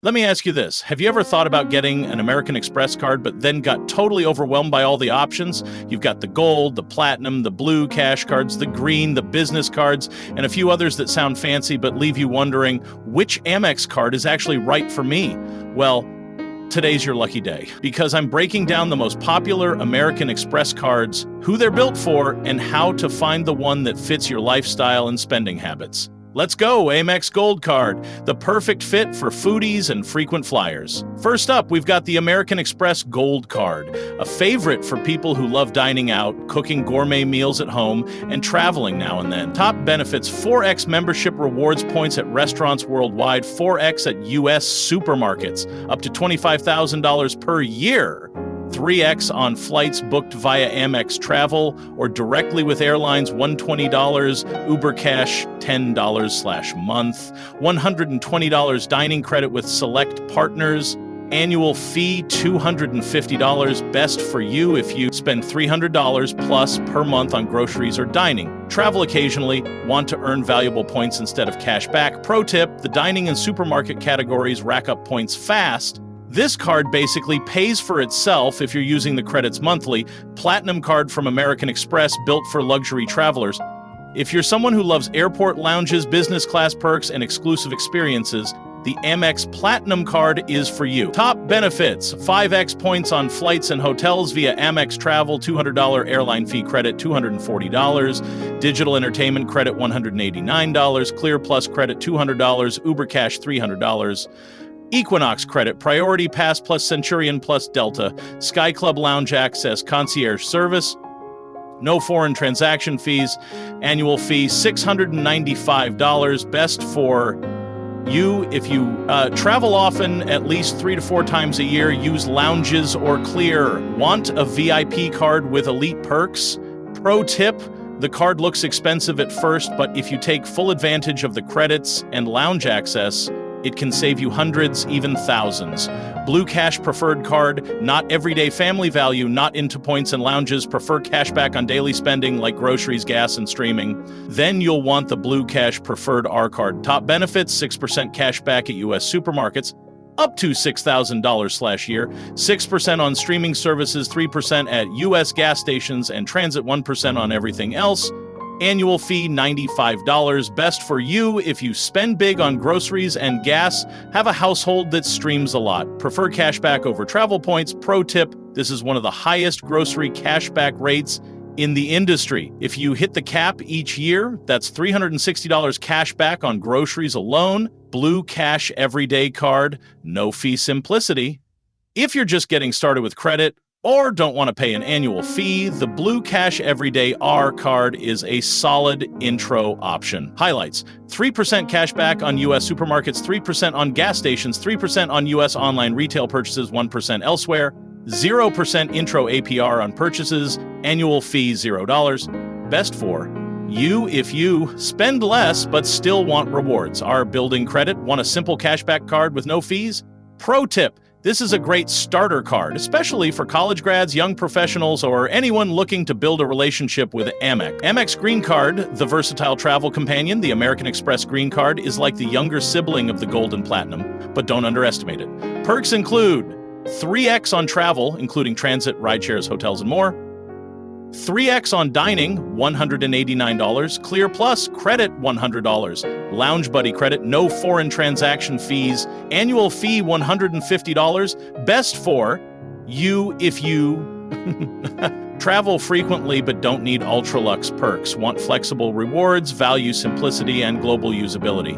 Let me ask you this. Have you ever thought about getting an American Express card but then got totally overwhelmed by all the options? You've got the gold, the platinum, the blue cash cards, the green, the business cards, and a few others that sound fancy but leave you wondering which Amex card is actually right for me. Well, today's your lucky day, because I'm breaking down the most popular American Express cards, who they're built for, and how to find the one that fits your lifestyle and spending habits. Let's go, Amex Gold Card, the perfect fit for foodies and frequent flyers. First up, we've got the American Express Gold Card, a favorite for people who love dining out, cooking gourmet meals at home, and traveling now and then. Top benefits: 4x membership rewards points at restaurants worldwide, 4x at U.S. supermarkets, up to $25,000 per year. 3x on flights booked via Amex Travel or directly with airlines, $120, Uber Cash, $10/month, $120 dining credit with select partners, annual fee, $250, best for you if you spend $300 plus per month on groceries or dining. Travel occasionally, want to earn valuable points instead of cash back. Pro tip: the dining and supermarket categories rack up points fast. This card basically pays for itself if you're using the credits monthly. Platinum card from American Express, built for luxury travelers. If you're someone who loves airport lounges, business class perks, and exclusive experiences, the Amex Platinum card is for you. Top benefits: 5x points on flights and hotels via Amex Travel, $200 airline fee credit, $240, digital entertainment credit, $189, Clear Plus credit, $200, Uber Cash, $300, Equinox credit, Priority Pass plus Centurion plus Delta, Sky Club Lounge access, concierge service, no foreign transaction fees, annual fee $695, best for you if you travel often, at least 3 to 4 times a year, use lounges or Clear. Want a VIP card with elite perks? Pro tip: the card looks expensive at first, but if you take full advantage of the credits and lounge access, it can save you hundreds, even thousands. Blue Cash Preferred Card, not everyday family value, not into points and lounges, prefer cashback on daily spending like groceries, gas, and streaming. Then you'll want the Blue Cash Preferred R Card. Top benefits: 6% cashback at U.S. supermarkets, up to $6,000/year, 6% on streaming services, 3% at U.S. gas stations, and transit, 1% on everything else. Annual fee $95, best for you if you spend big on groceries and gas, have a household that streams a lot. Prefer cashback over travel points. Pro tip: this is one of the highest grocery cashback rates in the industry. If you hit the cap each year, that's $360 cash back on groceries alone. Blue Cash Everyday Card, no fee simplicity. If you're just getting started with credit or don't want to pay an annual fee, the Blue Cash Everyday R Card is a solid intro option. Highlights: 3% cash back on U.S. supermarkets, 3% on gas stations, 3% on U.S. online retail purchases, 1% elsewhere, 0% intro APR on purchases, annual fee $0. Best for you if you spend less but still want rewards. Are building credit? Want a simple cashback card with no fees? Pro tip: this is a great starter card, especially for college grads, young professionals, or anyone looking to build a relationship with Amex. Amex Green Card, the versatile travel companion. The American Express Green Card is like the younger sibling of the Gold and Platinum, but don't underestimate it. Perks include 3x on travel, including transit, rideshares, hotels, and more. 3x on dining, $189. Clear Plus credit, $100. Lounge Buddy credit, no foreign transaction fees. Annual fee, $150. Best for you if you travel frequently but don't need ultra-luxe perks. Want flexible rewards, value simplicity, and global usability.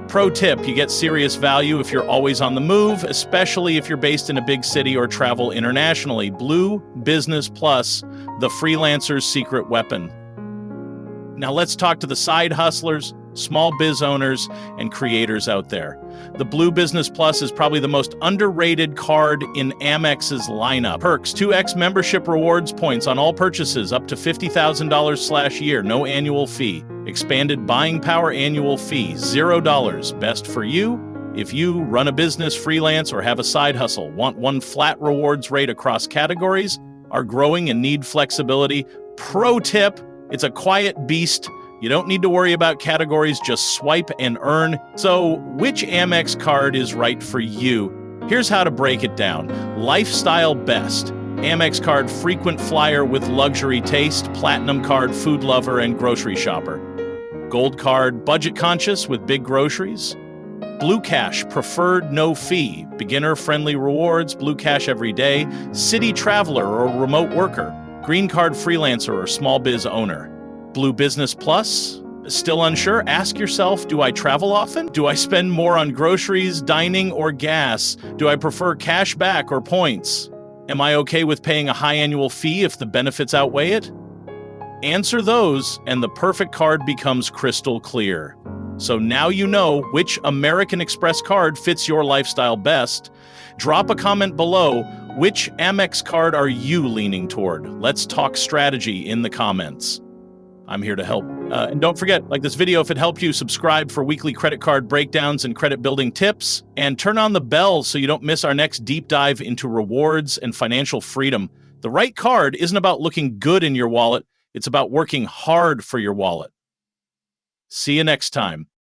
Pro tip: you get serious value if you're always on the move, especially if you're based in a big city or travel internationally. Blue Business Plus, the freelancer's secret weapon. Now let's talk to the side hustlers, small biz owners, and creators out there. The Blue Business Plus is probably the most underrated card in Amex's lineup. Perks: 2x membership rewards points on all purchases, up to $50,000/year, no annual fee. Expanded buying power, annual fee $0. Best for you if you run a business, freelance, or have a side hustle. Want one flat rewards rate across categories, are growing and need flexibility. Pro tip: it's a quiet beast You don't need to worry about categories, just swipe and earn. So, which Amex card is right for you? Here's how to break it down. Lifestyle best. Amex card frequent flyer with luxury taste, platinum card food lover and grocery shopper. Gold card budget conscious with big groceries. Blue Cash, preferred no fee, beginner-friendly rewards, Blue Cash every day, city traveler or remote worker, green card freelancer or small biz owner. Blue Business Plus? Still unsure? Ask yourself, do I travel often? Do I spend more on groceries, dining, or gas? Do I prefer cash back or points? Am I okay with paying a high annual fee if the benefits outweigh it? Answer those, and the perfect card becomes crystal clear. So now you know which American Express card fits your lifestyle best. Drop a comment below. Which Amex card are you leaning toward? Let's talk strategy in the comments. I'm here to help. And don't forget, like this video if it helped you, subscribe for weekly credit card breakdowns and credit building tips, and turn on the bell so you don't miss our next deep dive into rewards and financial freedom. The right card isn't about looking good in your wallet. It's about working hard for your wallet. See you next time.